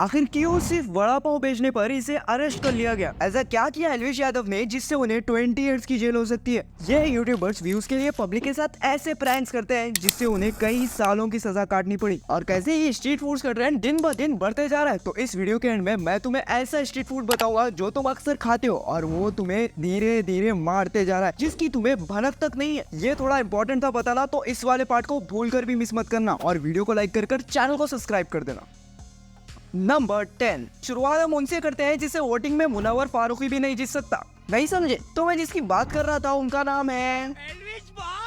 आखिर क्यों सिर्फ वड़ा पाव बेचने पर इसे अरेस्ट कर लिया गया? ऐसा क्या किया एल्विश यादव ने जिससे उन्हें 20 इयर्स की जेल हो सकती है? ये यूट्यूबर्स व्यूज के लिए पब्लिक के साथ ऐसे प्रैंक्स करते हैं जिससे उन्हें कई सालों की सजा काटनी पड़ी। और कैसे ये स्ट्रीट फूड्स का ट्रेंड दिन ब दिन बढ़ते जा रहा है। तो इस वीडियो के एंड में मैं तुम्हें ऐसा स्ट्रीट फूड बताऊंगा जो तुम अक्सर खाते हो और वो तुम्हें धीरे धीरे मारते जा रहा है, जिसकी तुम्हें भनक तक नहीं है। ये थोड़ा इंपॉर्टेंट था बताना, तो इस वाले पार्ट को भूल कर भी मिस मत करना और वीडियो को लाइक कर चैनल को सब्सक्राइब कर देना। नंबर 10। शुरुआत हम उनसे करते हैं जिसे वोटिंग में मुनव्वर फारूकी भी नहीं जीत सकता। नहीं समझे? तो मैं जिसकी बात कर रहा था उनका नाम है एल्विश भाई।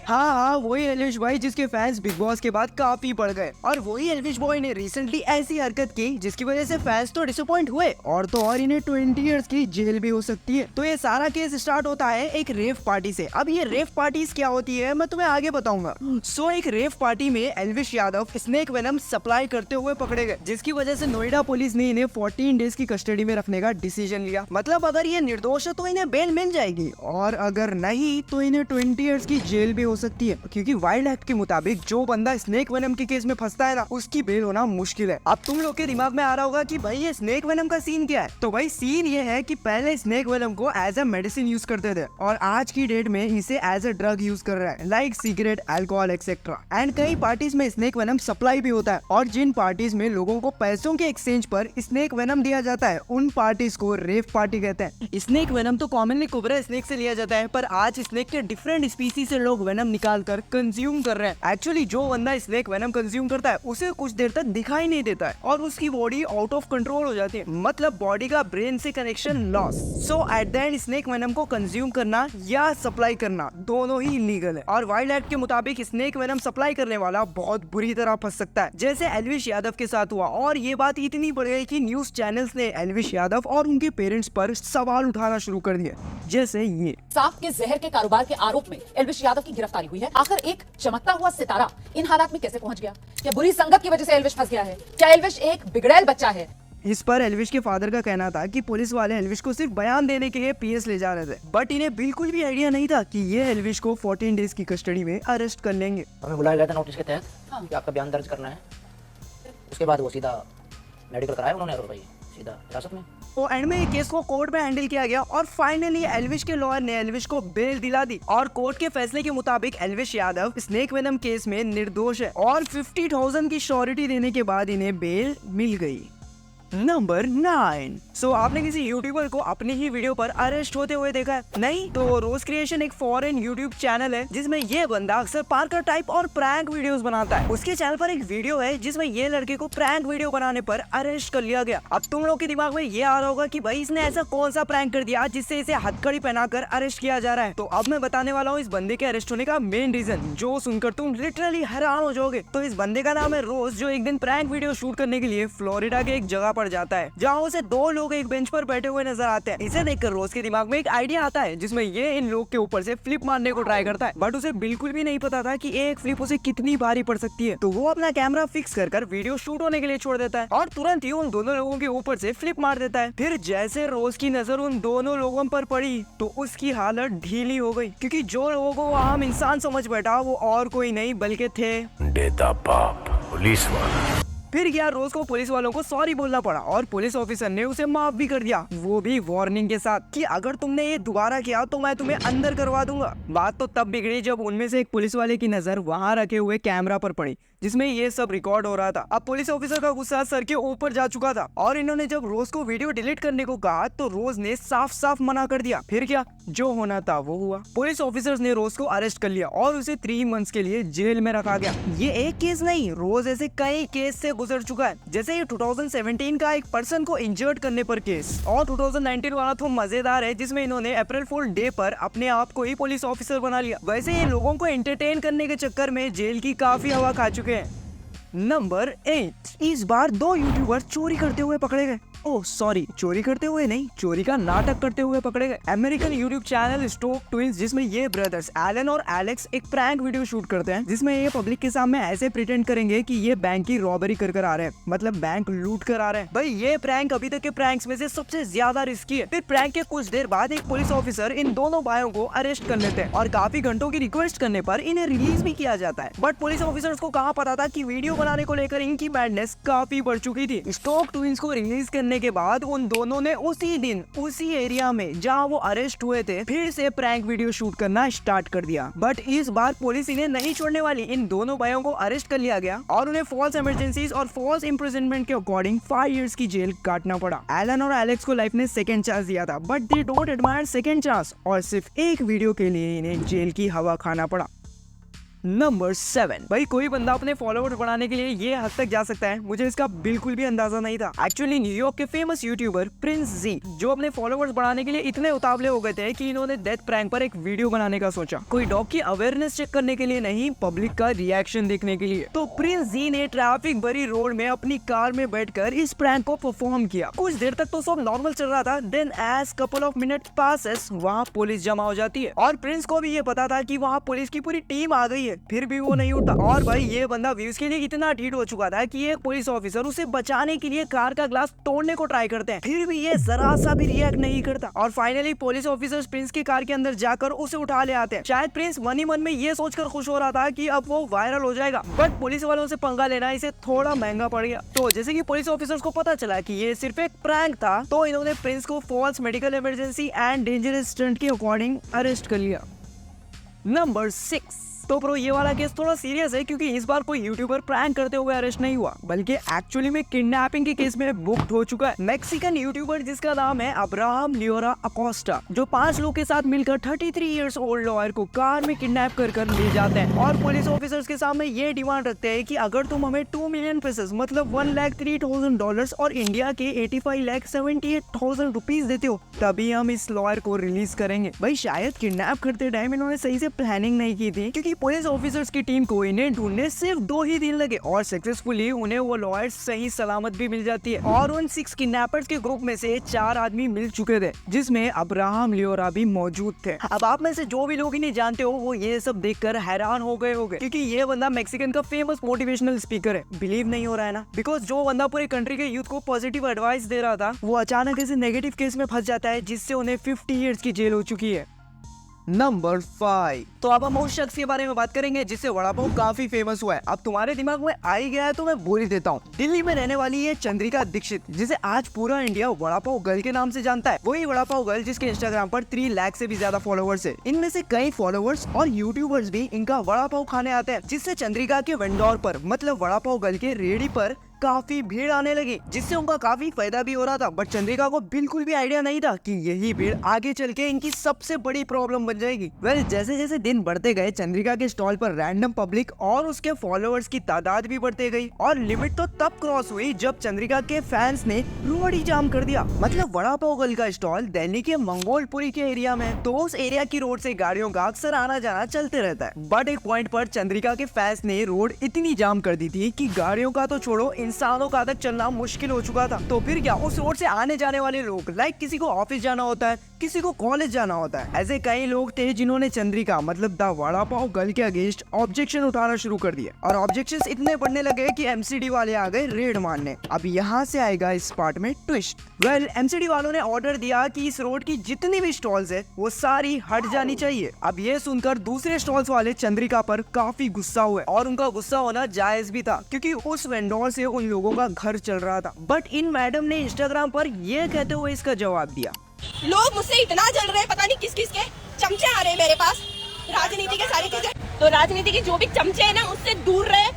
हाँ, वही एल्विश भाई जिसके फैंस बिग बॉस के बाद काफी बढ़ गए। और वही एल्विश बॉय ने रिसेंटली ऐसी हरकत की जिसकी वजह से फैंस तो डिसअपॉइंट हुए और तो और इन्हें 20 इयर्स की जेल भी हो सकती है। तो ये सारा केस स्टार्ट होता है एक रेव पार्टी से। अब ये रेव पार्टीज क्या होती है मैं तुम्हें आगे बताऊंगा। सो एक रेव पार्टी में Elvish Yadav snake venom supply करते हुए पकड़े गए, जिसकी वजह से नोएडा पुलिस ने इन्हें 14 डेज की कस्टडी में रखने का डिसीजन लिया। मतलब अगर ये निर्दोष है तो इन्हें बेल मिल जाएगी और अगर नहीं तो इन्हें 20 इयर्स की जेल भी हो सकती है, क्योंकि वाइल्ड एक्ट के मुताबिक जो बंदा स्नेक वेनम के केस में फंसता है ना, उसकी बेल होना मुश्किल है। अब तुम लोग के दिमाग में आ रहा होगा कि भाई ये स्नेक वेनम का सीन क्या है? तो भाई सीन ये है कि पहले स्नेक वेनम को एज अ मेडिसिन यूज करते थे और आज की डेट में इसे एज अ ड्रग यूज कर रहा है, like cigarette, alcohol etcetera. And कई पार्टीज में स्नेक वेनम सप्लाई भी होता है और जिन पार्टीज में लोगों को पैसों के एक्सचेंज पर स्नेक वेनम दिया जाता है उन पार्टीज को रेव पार्टी कहते हैं। स्नेक वेनम तो कॉमनली कोबरा स्नेक से लिया जाता है, पर आज स्नेक के डिफरेंट स्पीसीज से लोग वेनम निकाल कर कंज्यूम कर रहे हैं। एक्चुअली जो बंदा स्नेक वेनम कंज्यूम करता है उसे कुछ देर तक दिखाई नहीं देता है और उसकी बॉडी आउट ऑफ कंट्रोल हो जाती है, मतलब बॉडी का ब्रेन से connection loss. So at the end snake venom को कंज्यूम करना या सप्लाई करना दोनों ही इलीगल है और वाइल्ड एक्ट के मुताबिक स्नेक वेनम सप्लाई करने वाला बहुत बुरी तरह फंस सकता है, जैसे एल्विश यादव के साथ हुआ। और ये बात इतनी बढ़ गई कि न्यूज चैनल्स ने एल्विश यादव और उनके पेरेंट्स पर सवाल उठाना शुरू कर दिया, जैसे ये। सांप के जहर के कारोबार के आरोप में एल्विश यादव की गिरफ्तारी हुई है। आखिर एक चमकता हुआ सितारा इन हालात में कैसे पहुंच गया? क्या बुरी संगत की वजह से एल्विश फंस गया है? क्या एल्विश एक बिगड़ैल बच्चा है? इस पर एल्विश के फादर का कहना था कि पुलिस वाले एल्विश को सिर्फ बयान देने के लिए पीएस ले जा रहे थे, बट इन्हें बिल्कुल भी आइडिया नहीं था कि ये एल्विश को 14 डेज की कस्टडी में अरेस्ट कर लेंगे। हमें बुलाया गया था नोटिस के तहत कि आपका बयान दर्ज करना है। उसके बाद वो सीधा मेडिकल कराया उन्होंने और भाई सीधा हिरासत में। तो एंड में केस को कोर्ट में हैंडल किया गया और फाइनली एल्विश के लॉयर ने एल्विश को बेल दिला दी और कोर्ट के फैसले के मुताबिक Elvish Yadav snake venom case में निर्दोष है और 50,000 की श्योरिटी देने के बाद इन्हें बेल मिल गई। नंबर 9। सो आपने किसी यूट्यूबर को अपनी ही वीडियो पर अरेस्ट होते हुए देखा है? नहीं? तो रोज क्रिएशन एक फॉरेन यूट्यूब चैनल है जिसमें ये बंदा अक्सर पार्कर टाइप और प्रैंक वीडियोस बनाता है। उसके चैनल पर एक वीडियो है जिसमें ये लड़के को प्रैंक वीडियो बनाने पर अरेस्ट कर लिया गया। अब तुम लोग के दिमाग में ये आ रहा होगा कि भाई इसने ऐसा कौन सा प्रैंक कर दिया जिससे इसे हथकड़ी पहनाकर अरेस्ट किया जा रहा है। तो अब मैं बताने वाला हूँ इस बंदे के अरेस्ट होने का मेन रीजन, जो सुनकर तुम लिटरली हैरान हो जाओगे। तो इस बंदे का नाम है रोज, जो एक दिन प्रैंक वीडियो शूट करने के लिए फ्लोरिडा के एक जगह पर जाता है जहाँ उसे दो लोग एक बेंच पर बैठे हुए नजर आते हैं। इसे देखकर रोज के दिमाग में एक आइडिया आता है जिसमें ये इन लोग के ऊपर से फ्लिप मारने को ट्राई करता है, बट उसे बिल्कुल भी नहीं पता था कि एक फ्लिप उसे कितनी भारी पड़ सकती है। तो वो अपना कैमरा फिक्स कर वीडियो शूट होने के लिए छोड़ देता है और तुरंत ही उन दोनों लोगों के ऊपर से फ्लिप मार देता है। फिर जैसे रोज की नजर उन दोनों लोगों पर पड़ी तो उसकी हालत ढीली हो गई, क्योंकि जो लोगों को आम इंसान समझ बैठा वो और कोई नहीं बल्कि थे डेटा बाप पुलिस वाला। फिर क्या, रोज को पुलिस वालों को सॉरी बोलना पड़ा और पुलिस ऑफिसर ने उसे माफ भी कर दिया, वो भी वार्निंग के साथ कि अगर तुमने ये दोबारा किया तो मैं तुम्हें अंदर करवा दूंगा। बात तो तब बिगड़ी जब उनमें से एक पुलिस वाले की नजर वहां रखे हुए कैमरा पर पड़ी जिसमें ये सब रिकॉर्ड हो रहा था। अब पुलिस ऑफिसर का गुस्सा सर के ऊपर जा चुका था और इन्होंने जब रोज को वीडियो डिलीट करने को कहा तो रोज ने साफ साफ मना कर दिया। फिर क्या, जो होना था वो हुआ। पुलिस ऑफिसर्स ने रोज को अरेस्ट कर लिया और उसे 3 मंथ्स के लिए जेल में रखा गया। ये एक केस नहीं, रोज ऐसे कई केस से गुजर चुका है, जैसे ये 2017 का एक पर्सन को इंजर्ड करने पर केस और 2019 वाला तो मजेदार है जिसमें इन्होंने अप्रैल फूल डे पर अपने आप को ही पुलिस ऑफिसर बना लिया। वैसे ये लोगों को एंटरटेन करने के चक्कर में जेल की काफी हवा खा चुके हैं। नंबर 8। इस बार 2 यूट्यूबर चोरी करते हुए पकड़े गए। ओह सॉरी, चोरी करते हुए नहीं, चोरी का नाटक करते हुए पकड़े गए। American YouTube channel Stoke twins, जिसमें ये ब्रदर्स एलन और एलेक्स एक प्रैंक वीडियो शूट करते हैं, जिसमें ये पब्लिक के सामने ऐसे प्रिटेंड करेंगे कि ये बैंक की रॉबरी कर आ रहे हैं, मतलब बैंक लूट कर आ रहे हैं। भाई ये प्रैंक अभी तक के प्रैंक्स में से सबसे ज्यादा रिस्की है। फिर प्रैंक के कुछ देर बाद एक पुलिस ऑफिसर इन दोनों भाइयों को अरेस्ट कर लेते हैं और काफी घंटों की रिक्वेस्ट करने पर इन्हें रिलीज भी किया जाता है। बट पुलिस ऑफिसर्स को कहाँ पता था कि वीडियो बनाने को लेकर इनकी मैडनेस काफी बढ़ चुकी थी। स्टोक ट्विंस को रिलीज करने के बाद उन दोनों ने उसी दिन उसी एरिया में जहां वो अरेस्ट हुए थे फिर से प्रैंक वीडियो शूट करना स्टार्ट कर दिया। बट इस बार पुलिस इन्हें नहीं छोड़ने वाली। इन दोनों भाइयों को अरेस्ट कर लिया गया और उन्हें फॉल्स इमरजेंसीज और फॉल्स इम्प्रिजनमेंट के अकॉर्डिंग 5 इयर्स की जेल काटना पड़ा। एलन और एलेक्स को लाइफ ने सेकंड चांस दिया था, but they don't admire second chance और सिर्फ एक वीडियो के लिए इन्हें जेल की हवा खाना पड़ा। नंबर 7। भाई कोई बंदा अपने फॉलोअर्स बढ़ाने के लिए ये हद तक जा सकता है, मुझे इसका बिल्कुल भी अंदाजा नहीं था। एक्चुअली न्यूयॉर्क के फेमस यूट्यूबर प्रिंस जी, जो अपने फॉलोअर्स बढ़ाने के लिए इतने उतावले हो गए थे कि इन्होंने डेथ प्रैंक पर एक वीडियो बनाने का सोचा। कोई डॉग की अवेयरनेस चेक करने के लिए नहीं, पब्लिक का रिएक्शन देखने के लिए। तो प्रिंस जी ने ट्रैफिक भरी रोड में अपनी कार में बैठकर इस प्रैंक को परफॉर्म किया। कुछ देर तक तो सब नॉर्मल चल रहा था, then as couple of minute passes वहाँ पुलिस जमा हो जाती है और प्रिंस को भी ये पता था कि वहाँ पुलिस की पूरी टीम आ गई है, फिर भी वो नहीं उठा। और भाई ये बंदा व्यूज के लिए इतना ढीठ हो चुका था कि एक पुलिस ऑफिसर उसे बचाने के लिए कार का ग्लास तोड़ने को ट्राई करते हैं, फिर भी ये जरा सा भी रिएक्ट नहीं करता। और फाइनली पुलिस ऑफिसर प्रिंस की कार के अंदर जाकर उसे उठा ले आते हैं। शायद प्रिंस मन ही मन में ये सोचकर खुश हो रहा था कि अब वो वायरल हो जाएगा, बट पुलिस वालों से पंगा लेना इसे थोड़ा महंगा पड़ गया। तो जैसे कि पुलिस ऑफिसर्स को पता चला कि ये सिर्फ एक प्रैंक था, तो इन्होंने प्रिंस को false medical emergency and dangerous stunt के अकॉर्डिंग अरेस्ट कर लिया। नंबर 6। तो प्रो ये वाला केस थोड़ा सीरियस है, क्योंकि इस बार कोई यूट्यूबर प्रैंक करते हुए अरेस्ट नहीं हुआ, बल्कि एक्चुअली में किडनैपिंग के केस में बुक्ड हो चुका है। मैक्सिकन यूट्यूबर जिसका नाम है अब्राहम लियोरा अकोस्टा, जो 5 लोग के साथ मिलकर 33 इयर्स ओल्ड लॉयर को कार में किडनैप कर ले जाते हैं और पुलिस ऑफिसर्स के सामने ये डिमांड रखते हैं कि अगर तुम हमें 2 मिलियन पीसेस मतलब $1,03,000 और इंडिया के 85,78,000 रुपीज देते हो, तभी हम इस लॉयर को रिलीज करेंगे। भाई शायद किडनैप करते टाइम इन्होंने सही से प्लानिंग नहीं की थी, क्योंकि पुलिस ऑफिसर्स की टीम को इन्हें ढूंढने सिर्फ 2 ही दिन लगे और सक्सेसफुली उन्हें वो लॉयर सही सलामत भी मिल जाती है। और उन 6 किडनैपर्स के ग्रुप में से 4 आदमी मिल चुके थे, जिसमें अब्राहम लियोरा भी मौजूद थे। अब आप में से जो भी लोग इन्हें जानते हो वो ये सब देखकर हैरान हो गए होंगे, क्योंकि ये बंदा मैक्सिकन का फेमस मोटिवेशनल स्पीकर है। बिलीव नहीं हो रहा है ना? बिकॉज जो बंदा पूरे कंट्री के यूथ को पॉजिटिव एडवाइस दे रहा था, वो अचानक ऐसे नेगेटिव केस में फंस जाता है, जिससे उन्हें 50 इयर्स की जेल हो चुकी है। नंबर 5। तो अब हम उस शख्स के बारे में बात करेंगे जिससे वड़ा पाव काफी फेमस हुआ है। अब तुम्हारे दिमाग में आ ही गया है तो मैं बोल ही देता हूँ। दिल्ली में रहने वाली है चंद्रिका दीक्षित, जिसे आज पूरा इंडिया वड़ा पाव गर्ल के नाम से जानता है। वही वड़ा पाव गर्ल जिसके इंस्टाग्राम पर 3 लाख से भी ज्यादा फॉलोवर्स है। इनमें से कई फॉलोवर्स और यूट्यूबर्स भी इनका वड़ा पाव खाने आते हैं, जिससे चंद्रिका के वेंडोर पर मतलब वड़ा पाव गर्ल के रेडी पर काफी भीड़ आने लगी, जिससे उनका काफी फायदा भी हो रहा था। बट चंद्रिका को बिल्कुल भी आइडिया नहीं था कि यही भीड़ आगे चल के इनकी सबसे बड़ी प्रॉब्लम बन जाएगी। वेल जैसे जैसे दिन बढ़ते गए, चंद्रिका के स्टॉल पर रैंडम पब्लिक और उसके फॉलोअर्स की तादाद भी बढ़ते गई और लिमिट तो तब क्रॉस हुई जब चंद्रिका के फैंस ने रोड ही जाम कर दिया। मतलब वड़ा पाव गर्ल का स्टॉल दिल्ली के मंगोलपुरी के एरिया में, तो उस एरिया की रोड से गाड़ियों का अक्सर आना जाना चलते रहता है। बट एक पॉइंट पर चंद्रिका के फैंस ने रोड इतनी जाम कर दी थी कि गाड़ियों का तो छोड़ो, इंसानों का तक चलना मुश्किल हो चुका था। तो फिर क्या, उस रोड से आने जाने वाले लोग लाइक किसी को ऑफिस जाना होता है, किसी को कॉलेज जाना होता है, ऐसे कई लोग थे जिन्होंने चंद्रिका मतलब द वड़ा पाव गर्ल के अगेंस्ट ऑब्जेक्शन उठाना शुरू कर दिया। और ऑब्जेक्शंस इतने बढ़ने लगे कि एमसीडी वाले आ गए रेड मारने। अब यहाँ से आएगा इस पार्ट में ट्विस्ट। वेल एमसीडी वालों ने ऑर्डर दिया कि इस रोड की जितनी भी स्टॉल्स है वो सारी हट जानी चाहिए। अब ये सुनकर दूसरे स्टॉल्स वाले चंद्रिका पर काफी गुस्सा हुए और उनका गुस्सा होना जायज भी था, क्योंकि उस वेंडोर से उन लोगों का घर चल रहा था। बट इन मैडम ने इंस्टाग्राम पर ये कहते हुए इसका जवाब दिया, लोग मुझसे इतना जल रहे हैं, पता नहीं किस किस के चमचे आ रहे हैं मेरे पास, राजनीति के सारी चीजें। तो राजनीति के जो भी चमचे हैं ना, उससे दूर रहे।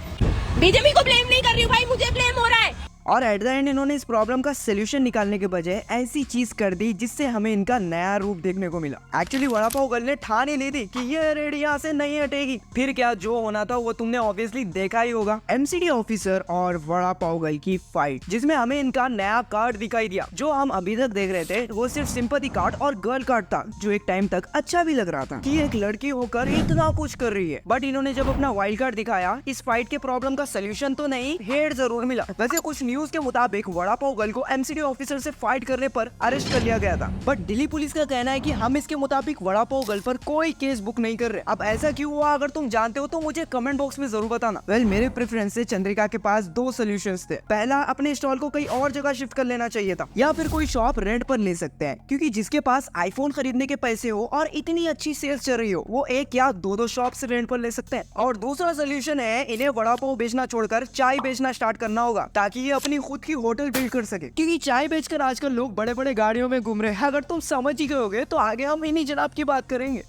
बीजेपी को ब्लेम नहीं कर रही हूँ भाई, मुझे ब्लेम हो रहा है। और एट द एंड इन्होंने इस प्रॉब्लम का सोल्यूशन निकालने के बजाय ऐसी चीज कर दी जिससे हमें इनका नया रूप देखने को मिला। एक्चुअली वड़ा पाव गर्ल ने ठान ही ली थी कि ये रेड यहाँ से नहीं हटेगी। फिर क्या, जो होना था वो तुमने ऑब्वियसली देखा ही होगा। एमसीडी ऑफिसर और वड़ा पाव गर्ल की फाइट, जिसमें हमें इनका नया कार्ड दिखाई दिया। जो हम अभी तक देख रहे थे वो सिर्फ सिंपैथी कार्ड और गर्ल कार्ड था, जो एक टाइम तक अच्छा भी लग रहा था कि एक लड़की होकर इतना कुछ कर रही है। बट इन्होंने जब अपना वाइल्ड कार्ड दिखाया, इस फाइट के प्रॉब्लम का सोल्यूशन तो नहीं, हेड जरूर मिला। वैसे कुछ न्यूज के मुताबिक वड़ा पाव गर्ल को एमसीडी ऑफिसर से फाइट करने पर अरेस्ट कर लिया गया था, बट दिल्ली पुलिस का कहना है कि हम इसके मुताबिक वड़ा पाव गर्ल पर कोई केस बुक नहीं कर रहे। अब ऐसा क्यों हुआ, अगर तुम जानते हो तो मुझे कमेंट बॉक्स में जरूर बताना। वेल, मेरे प्रेफरेंस से चंद्रिका के पास दो सोल्यूशंस थे। पहला, अपने स्टॉल को कहीं और जगह शिफ्ट कर लेना चाहिए था, या फिर कोई शॉप रेंट पर ले सकते हैं, क्योंकि जिसके पास आईफोन खरीदने के पैसे हो और इतनी अच्छी सेल्स चल रही हो, वो एक या दो शॉप से रेंट पर ले सकते हैं। और दूसरा सोल्यूशन है, इन्हें वड़ा पाव बेचना छोड़कर चाय बेचना स्टार्ट करना होगा, ताकि ये अपनी खुद की होटल बिल्ड कर सके, क्योंकि चाय बेचकर आजकल लोग बड़े बड़े गाड़ियों में घूम रहे हैं। अगर तुम समझ ही गए होगे तो आगे हम इन्हीं जनाब की बात करेंगे।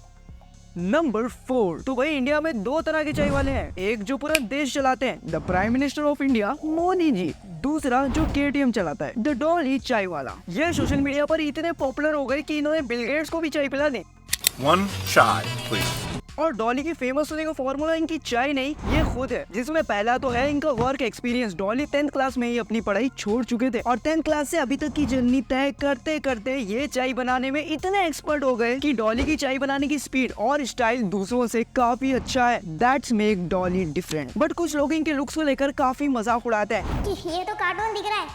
नंबर 4, तो भाई इंडिया में दो तरह के चाय वाले हैं, एक जो पूरा देश चलाते हैं, the prime minister of India Modi ji, दूसरा जो केटीएम चलाता है, द डॉली चाय वाला। ये सोशल मीडिया पर इतने पॉपुलर हो गए कि इन्होंने बिल गेट्स को भी चाय पिला दी। 1 chai, please. और डॉली की फेमस होने का फॉर्मूला इनकी चाय नहीं, ये खुद है, जिसमें पहला तो है इनका work experience. Dolly 10th class में ही अपनी पढ़ाई छोड़ चुके थे और 10th क्लास से अभी तक की जर्नी तय करते करते ये चाय बनाने में इतने एक्सपर्ट हो गए कि डॉली की चाय बनाने की स्पीड और स्टाइल दूसरों से काफी अच्छा है। That's make Dolly different. But कुछ लोग इनके लुक्स को लेकर काफी मजाक उड़ाते हैं कि ये तो कार्टून दिख रहा है।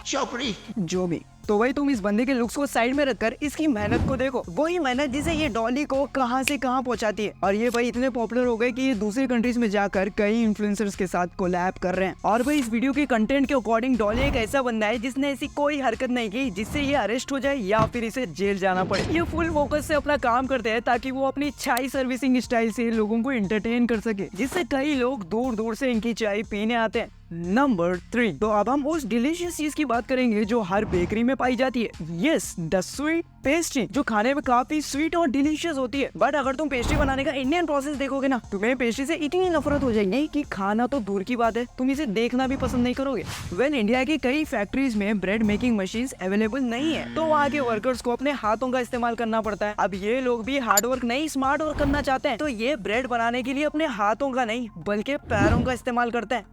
जो भी, तो वही तुम इस बंदे के लुक्स को साइड में रखकर इसकी मेहनत को देखो, वही मेहनत जिसे ये डॉली को कहां से कहां पहुंचाती है। और ये भाई इतने पॉपुलर हो गए कि ये दूसरी कंट्रीज में जाकर कई इन्फ्लुएंसर्स के साथ कोलैब कर रहे हैं। और भाई इस वीडियो के कंटेंट के अकॉर्डिंग डॉली एक ऐसा बंदा है जिसने ऐसी कोई हरकत नहीं की जिससे ये अरेस्ट हो जाए या फिर इसे जेल जाना पड़े। ये फुल फोकस से अपना काम करते हैं ताकि वो अपनी चाय सर्विसिंग स्टाइल से लोगों को एंटरटेन कर सके, जिससे कई लोग दूर दूर से इनकी चाय पीने आते हैं। नंबर 3, तो अब हम उस डिलीशियस चीज की बात करेंगे जो हर बेकरी में पाई जाती है। यस, द स्वीट पेस्ट्री, जो खाने में काफी स्वीट और डिलीशियस होती है। बट अगर तुम पेस्ट्री बनाने का इंडियन प्रोसेस देखोगे ना, तुम्हें पेस्ट्री से इतनी नफरत हो जाएगी कि खाना तो दूर की बात है, तुम इसे देखना भी पसंद नहीं करोगे। वेल, इंडिया की कई फैक्ट्रीज में ब्रेड मेकिंग मशीन अवेलेबल नहीं है, तो वहाँ के वर्कर्स को अपने हाथों का इस्तेमाल करना पड़ता है। अब ये लोग भी हार्ड वर्क नहीं, स्मार्ट वर्क करना चाहते हैं, तो ये ब्रेड बनाने के लिए अपने हाथों का नहीं बल्कि पैरों का इस्तेमाल करते हैं।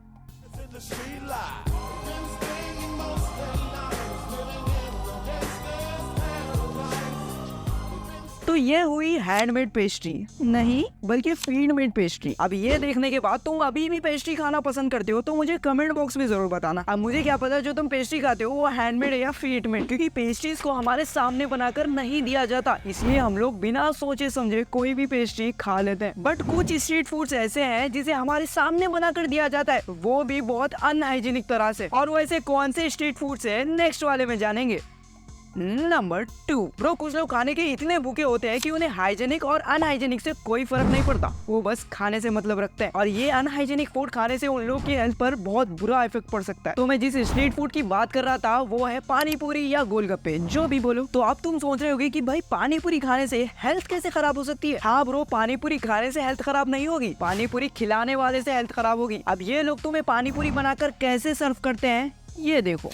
तो ये हुई हैंडमेड पेस्ट्री, नहीं बल्कि फीड मेड पेस्ट्री। अब ये देखने के बाद तुम अभी भी पेस्ट्री खाना पसंद करते हो तो मुझे कमेंट बॉक्स में जरूर बताना। अब मुझे क्या पता जो तुम पेस्ट्री खाते हो वो हैंडमेड है या फीड मेड, क्योंकि पेस्ट्रीज को हमारे सामने बनाकर नहीं दिया जाता, इसलिए हम लोग बिना सोचे समझे कोई भी पेस्ट्री खा लेते हैं। बट कुछ स्ट्रीट फूड्स ऐसे हैं जिसे हमारे सामने बनाकर दिया जाता है, वो भी बहुत अनहाइजीनिक तरह से। और वो ऐसे कौन से स्ट्रीट फूड्स है नेक्स्ट वाले में जानेंगे। नंबर 2, ब्रो, कुछ लोग खाने के इतने भूखे होते हैं कि उन्हें हाइजेनिक और अनहाइजेनिक से कोई फर्क नहीं पड़ता, वो बस खाने से मतलब रखते हैं। और ये अनहाइजेनिक फूड खाने से उन लोगों की हेल्थ पर बहुत बुरा इफेक्ट पड़ सकता है। तो मैं जिस स्ट्रीट फूड की बात कर रहा था वो है पानी पूरी या गोलगप्पे, जो भी बोलो। तो अब तुम सोच रहे होगे कि भाई पानी पूरी खाने से हेल्थ कैसे खराब हो सकती है। हाँ ब्रो, पानी पूरी खाने से हेल्थ खराब नहीं होगी, पानी पूरी खिलाने वाले से हेल्थ खराब होगी। अब ये लोग तुम्हें पानी पूरी बनाकर कैसे सर्व करते हैं ये देखो।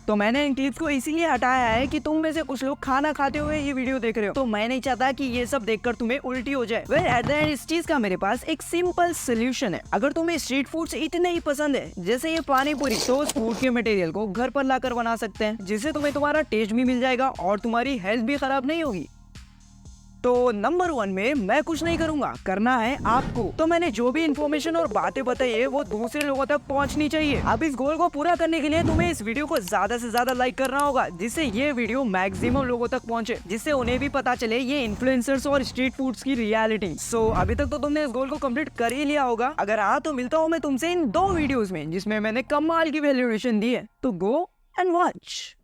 तो मैंने इन क्लिप्स को इसीलिए हटाया है कि तुम में से कुछ लोग खाना खाते हुए ये वीडियो देख रहे हो, तो मैं नहीं चाहता कि ये सब देखकर तुम्हें उल्टी हो जाए। वेल, एट द एंड इस चीज का मेरे पास एक सिंपल सोल्यूशन है। अगर तुम्हें स्ट्रीट फूड्स इतने ही पसंद है जैसे ये पानी पूरी, तो उस फूड के मटेरियल को घर पर लाकर बना सकते हैं, जिससे तुम्हें तुम्हारा टेस्ट भी मिल जाएगा और तुम्हारी हेल्थ भी खराब नहीं होगी। तो नंबर 1 में मैं कुछ नहीं करूंगा, करना है आपको। तो मैंने जो भी इन्फॉर्मेशन और बातें बताई है वो दूसरे लोगों तक पहुंचनी चाहिए। अब इस गोल को पूरा करने के लिए तुम्हें इस वीडियो को ज्यादा से ज्यादा लाइक करना होगा, जिससे ये वीडियो मैक्सिमम लोगों तक पहुंचे, जिससे उन्हें भी पता चले ये इन्फ्लुएंसर्स और स्ट्रीट फूड्स की रियलिटी। सो अभी तक तो तुमने इस गोल को कंप्लीट कर ही लिया होगा। अगर हाँ, तो मिलता हूँ मैं तुमसे इन 2 वीडियोज में जिसमें मैंने कमाल की वैल्यूएशन दी है, तो गो एंड वॉच।